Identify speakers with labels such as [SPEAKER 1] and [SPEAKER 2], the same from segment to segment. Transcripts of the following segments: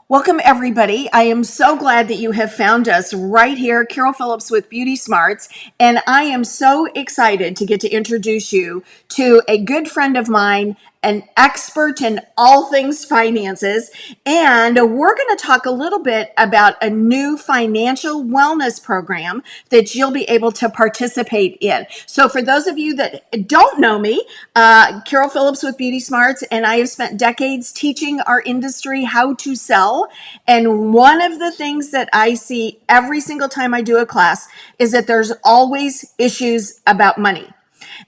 [SPEAKER 1] Welcome, everybody. I am so glad that you have found us right here, Carol Phillips with Beauty Smarts, and I am so excited to get to introduce you to a good friend of mine, an expert in all things finances, and we're going to talk a little bit about a new financial wellness program that you'll be able to participate in. So for those of you that don't know me, Carol Phillips with Beauty Smarts, and I have spent decades teaching our industry how to sell. And one of the things that I see every single time I do a class is that there's always issues about money.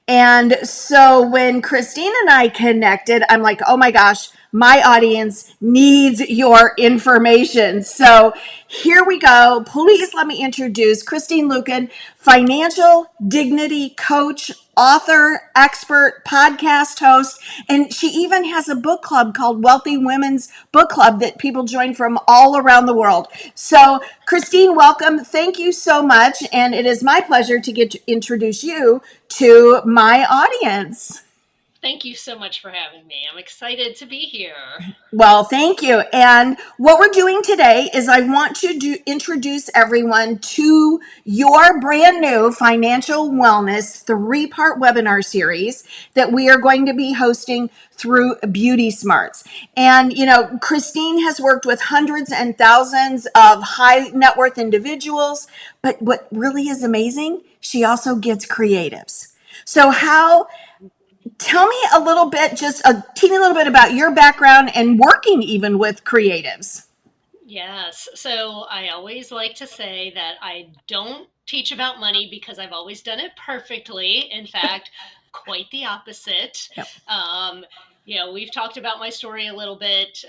[SPEAKER 1] And so when Christine and I connected, I'm like, oh my gosh, my audience needs your information. So here we go. Please let me introduce Christine Luken, financial dignity coach, author, expert, podcast host, and she even has a book club called Wealthy Women's Book Club that people join from all around the world. So Christine, welcome. Thank you so much. And it is my pleasure to get to introduce you to my audience.
[SPEAKER 2] Thank you so much for having me. I'm excited to be here.
[SPEAKER 1] Well, thank you. And what we're doing today is I want to introduce everyone to your brand new financial wellness 3-part webinar series that we are going to be hosting through Beauty Smarts. And, you know, Christine has worked with hundreds and thousands of high net worth individuals, but what really is amazing, she also gets creatives. So tell me a little bit, just a teeny little bit about your background and working even with creatives.
[SPEAKER 2] Yes. So I always like to say that I don't teach about money because I've always done it perfectly. In fact, quite the opposite.
[SPEAKER 1] Yep.
[SPEAKER 2] Um, we've talked about my story a little bit.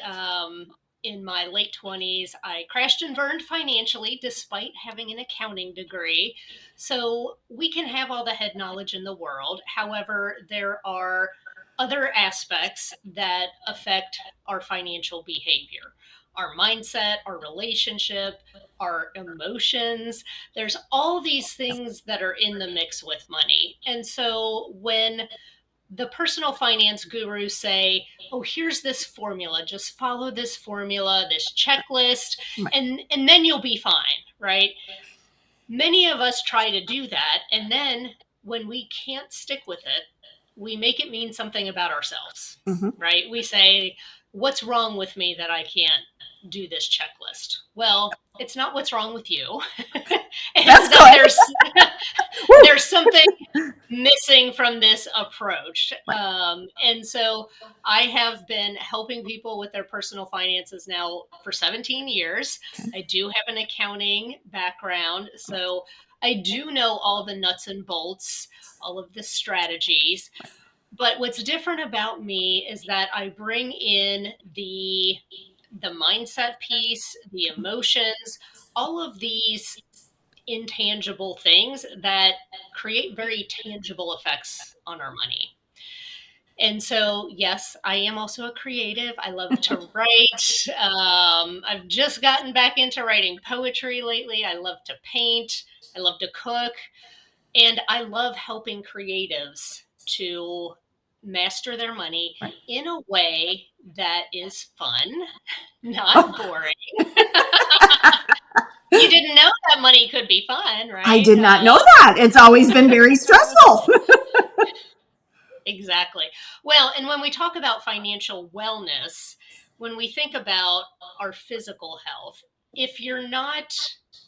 [SPEAKER 2] In my late 20s, I crashed and burned financially despite having an accounting degree. So we can have all the head knowledge in the world. However, there are other aspects that affect our financial behavior, our mindset, our relationship, our emotions. There's all these things that are in the mix with money. And so when the personal finance gurus say, oh, here's this formula, just follow this formula, this checklist,
[SPEAKER 1] Right.
[SPEAKER 2] and then you'll be fine, right? Many of us try to do that. And then when we can't stick with it, we make it mean something about ourselves,
[SPEAKER 1] Mm-hmm.
[SPEAKER 2] right? We say, what's wrong with me that I can't do this checklist? Well, it's not what's wrong with you.
[SPEAKER 1] That's
[SPEAKER 2] It's that
[SPEAKER 1] good.
[SPEAKER 2] there's something missing from this approach.
[SPEAKER 1] Right.
[SPEAKER 2] And so I have been helping people with their personal finances now for 17 years.
[SPEAKER 1] Okay.
[SPEAKER 2] I do have an accounting background, so I do know all the nuts and bolts, all of the strategies. But what's different about me is that I bring in the mindset piece, the emotions, all of these intangible things that create very tangible effects on our money. And so, yes, I am also a creative. I love to write. I've just gotten back into writing poetry lately. I love to paint. I love to cook. And I love helping creatives to master their money
[SPEAKER 1] Right.
[SPEAKER 2] in a way that is fun, not
[SPEAKER 1] Oh,
[SPEAKER 2] boring. You didn't know that money could be fun,
[SPEAKER 1] I
[SPEAKER 2] right?
[SPEAKER 1] did not know that. It's always been very stressful.
[SPEAKER 2] Exactly. Well, and when we talk about financial wellness, when we think about our physical health, if you're not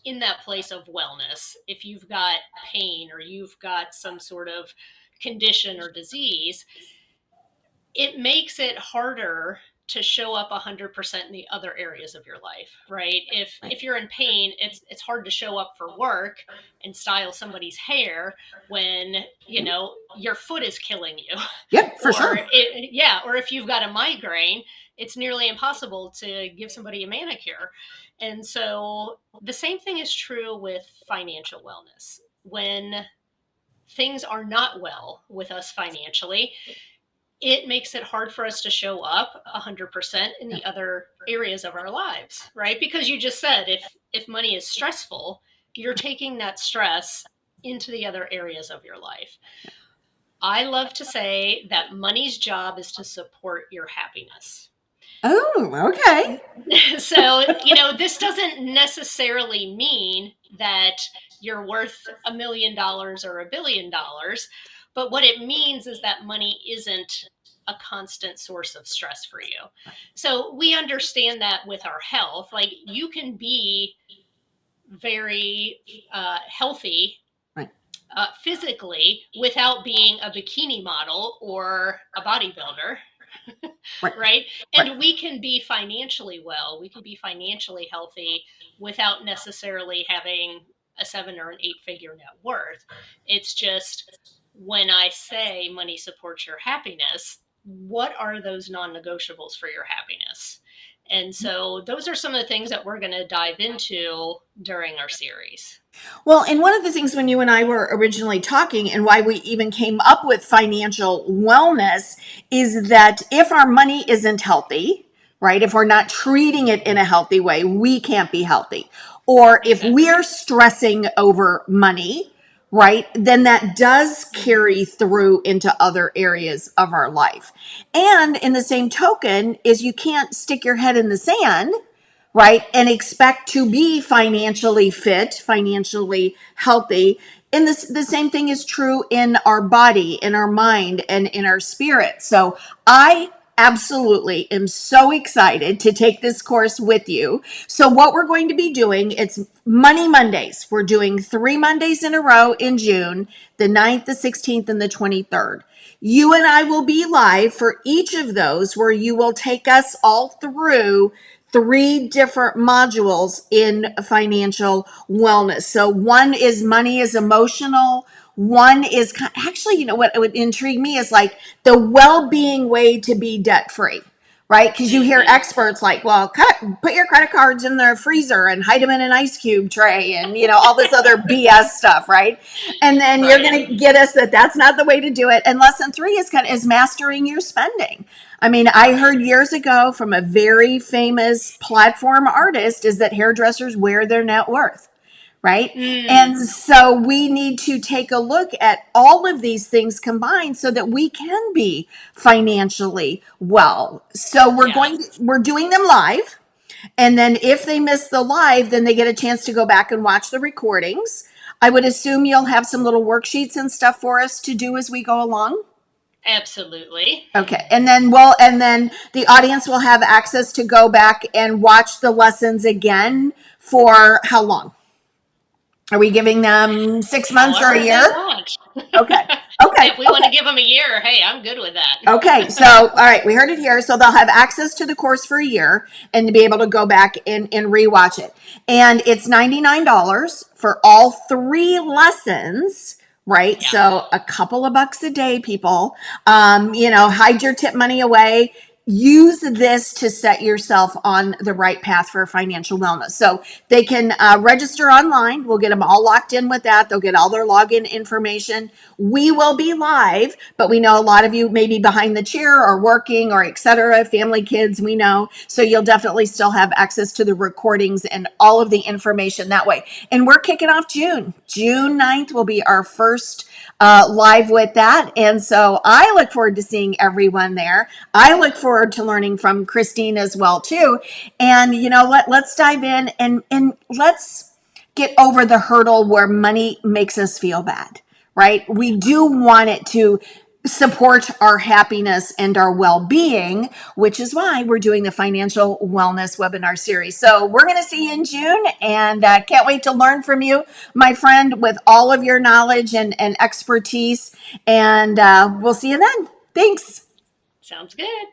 [SPEAKER 2] in that place of wellness, if you've got pain or you've got some sort of condition or disease, it makes it harder to show up 100% in the other areas of your life, right?
[SPEAKER 1] Right.
[SPEAKER 2] If you're in pain, it's hard to show up for work and style somebody's hair when, your foot is killing you.
[SPEAKER 1] Yep, for
[SPEAKER 2] Or
[SPEAKER 1] sure.
[SPEAKER 2] or if you've got a migraine, it's nearly impossible to give somebody a manicure. And so the same thing is true with financial wellness. When things are not well with us financially, it makes it hard for us to show up 100% in
[SPEAKER 1] Yeah.
[SPEAKER 2] the other areas of our lives, right? Because you just said, if money is stressful, you're taking that stress into the other areas of your life. I love to say that money's job is to support your happiness.
[SPEAKER 1] Oh, okay.
[SPEAKER 2] So, this doesn't necessarily mean that you're worth $1 million or $1 billion, but what it means is that money isn't a constant source of stress for you. So, we understand that with our health, like you can be very healthy
[SPEAKER 1] Right.
[SPEAKER 2] physically without being a bikini model or a bodybuilder,
[SPEAKER 1] Right.
[SPEAKER 2] right?
[SPEAKER 1] Right.
[SPEAKER 2] And we can be financially well, we can be financially healthy without necessarily having a 7 or an 8 figure net worth. It's just, when I say money supports your happiness, what are those non negotiables for your happiness? And so those are some of the things that we're going to dive into during our series.
[SPEAKER 1] Well, and one of the things when you and I were originally talking and why we even came up with financial wellness is that if our money isn't healthy, right, if we're not treating it in a healthy way, we can't be healthy. Or if
[SPEAKER 2] Exactly.
[SPEAKER 1] we're stressing over money, right, then that does carry through into other areas of our life. And in the same token, is you can't stick your head in the sand, right, and expect to be financially fit, financially healthy. And this, the same thing is true in our body, in our mind, and in our spirit. So I absolutely am so excited to take this course with you. So what we're going to be doing, it's Money Mondays. We're doing 3 Mondays in a row in June, the 9th, the 16th, and the 23rd. You and I will be live for each of those, where you will take us all through 3 different modules in financial wellness. So one is money is emotional. One is actually, what would intrigue me is like the well-being way to be debt free, right? Because you hear
[SPEAKER 2] Mm-hmm.
[SPEAKER 1] experts like, well, put your credit cards in the freezer and hide them in an ice cube tray and, all this other BS stuff, right? And then you're
[SPEAKER 2] Right.
[SPEAKER 1] going to get us that that's not the way to do it. And lesson 3 is mastering your spending. I mean, I
[SPEAKER 2] Right.
[SPEAKER 1] heard years ago from a very famous platform artist is that hairdressers wear their net worth, right?
[SPEAKER 2] Mm.
[SPEAKER 1] And so we need to take a look at all of these things combined so that we can be financially well. So
[SPEAKER 2] Yes.
[SPEAKER 1] we're doing them live, and then if they miss the live, then they get a chance to go back and watch the recordings. I would assume you'll have some little worksheets and stuff for us to do as we go along.
[SPEAKER 2] Absolutely.
[SPEAKER 1] Okay. And then the audience will have access to go back and watch the lessons again for how long? Are we giving them 6 months or a
[SPEAKER 2] However they
[SPEAKER 1] year?
[SPEAKER 2] want.
[SPEAKER 1] Okay. Okay.
[SPEAKER 2] If we want
[SPEAKER 1] Okay.
[SPEAKER 2] to give them a year, hey, I'm good with
[SPEAKER 1] Okay, so
[SPEAKER 2] that.
[SPEAKER 1] all right, we heard it here. So they'll have access to the course for a year and to be able to go back and rewatch it. And it's $99 for all 3 lessons, right?
[SPEAKER 2] Yeah,
[SPEAKER 1] So a couple of bucks a day, people. Hide your tip money away. Use this to set yourself on the right path for financial wellness. So they can register online. We'll get them all locked in with that. They'll get all their login information. We will be live, but we know a lot of you may be behind the chair or working or etc. Family, kids, we know. So you'll definitely still have access to the recordings and all of the information that way. And we're kicking off June. June 9th will be our first live with that. And so I look forward to seeing everyone there. I look forward to learning from Christine as well too. And you know what? Let's dive in and let's get over the hurdle where money makes us feel bad, right? We do want it to support our happiness and our well-being, which is why we're doing the financial wellness webinar series. So we're going to see you in June, and can't wait to learn from you, my friend, with all of your knowledge and expertise. And we'll see you then. Thanks.
[SPEAKER 2] sounds good.